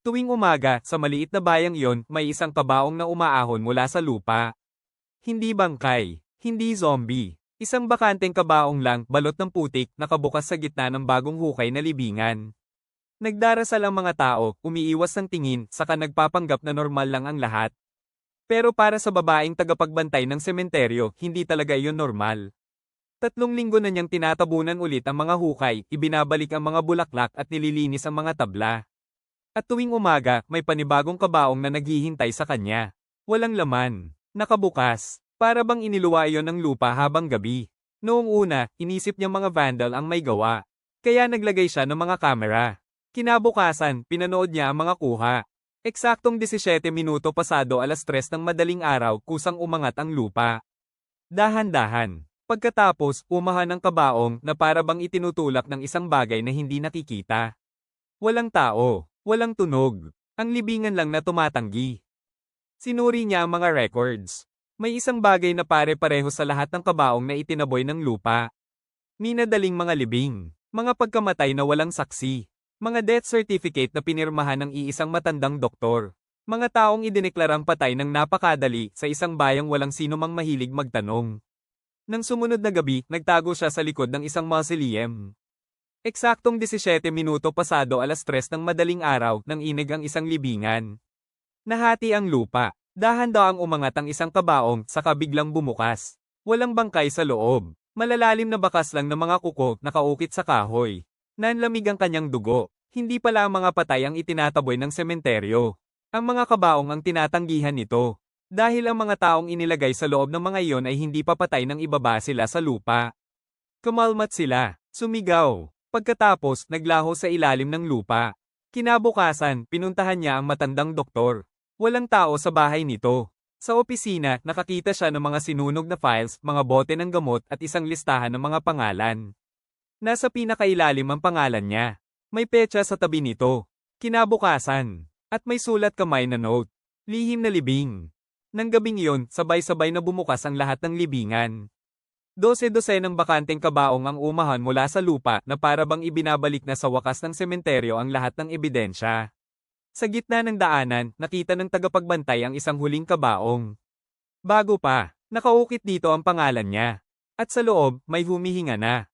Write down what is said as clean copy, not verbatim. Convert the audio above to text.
Tuwing umaga, sa maliit na bayang iyon, may isang kabaong na umaahon mula sa lupa. Hindi bangkay, hindi zombie. Isang bakanteng kabaong lang, balot ng putik, nakabukas sa gitna ng bagong hukay na libingan. Nagdarasal ang mga tao, umiiwas ng tingin, saka nagpapanggap na normal lang ang lahat. Pero para sa babaeng tagapagbantay ng sementeryo, hindi talaga iyon normal. 3 linggo na niyang tinatabunan ulit ang mga hukay, ibinabalik ang mga bulaklak at nililinis ang mga tabla. At tuwing umaga, may panibagong kabaong na naghihintay sa kanya. Walang laman, nakabukas, para bang iniluwa iyon ng lupa habang gabi. Noong una, inisip niyang mga vandal ang may gawa. Kaya naglagay siya ng mga kamera. Kinabukasan, pinanood niya ang mga kuha. Eksaktong 17 minuto pasado 3:00 ng madaling araw kusang umangat ang lupa. Dahan-dahan. Pagkatapos, umahan ang kabaong na para bang itinutulak ng isang bagay na hindi nakikita. Walang tao, walang tunog, ang libingan lang na tumatanggi. Sinuri niya ang mga records. May isang bagay na pare-pareho sa lahat ng kabaong na itinaboy ng lupa. Minadaling mga libing, mga pagkamatay na walang saksi, mga death certificate na pinirmahan ng iisang matandang doktor, mga taong idineklarang patay ng napakadali sa isang bayang walang sino mang mahilig magtanong. Nang sumunod na gabi, nagtago siya sa likod ng isang mausoleum. Eksaktong 17 minuto pasado 3:00 ng madaling araw nang inig ang isang libingan. Nahati ang lupa. Dahan-dahang umangat ang isang kabaong, saka biglang bumukas. Walang bangkay sa loob. Malalalim na bakas lang ng mga kuko nakaukit sa kahoy. Nanlamig ang kanyang dugo. Hindi pala ang mga patay ang itinataboy ng sementeryo. Ang mga kabaong ang tinatanggihan nito. Dahil ang mga taong inilagay sa loob ng mga iyon ay hindi pa patay nang ibaba sila sa lupa. Kumalmat sila. Sumigaw. Pagkatapos, naglaho sa ilalim ng lupa. Kinabukasan, pinuntahan niya ang matandang doktor. Walang tao sa bahay nito. Sa opisina, nakakita siya ng mga sinunog na files, mga bote ng gamot at isang listahan ng mga pangalan. Nasa pinakailalim ang pangalan niya. May petsa sa tabi nito. Kinabukasan. At may sulat kamay na note. Lihim na libing. Nang gabing iyon, sabay-sabay na bumukas ang lahat ng libingan. 12 ng bakanteng kabaong ang umahan mula sa lupa na para bang ibinabalik na sa wakas ng sementeryo ang lahat ng ebidensya. Sa gitna ng daanan, nakita ng tagapagbantay ang isang huling kabaong. Bago pa, nakaukit dito ang pangalan niya. At sa loob, may humihinga na.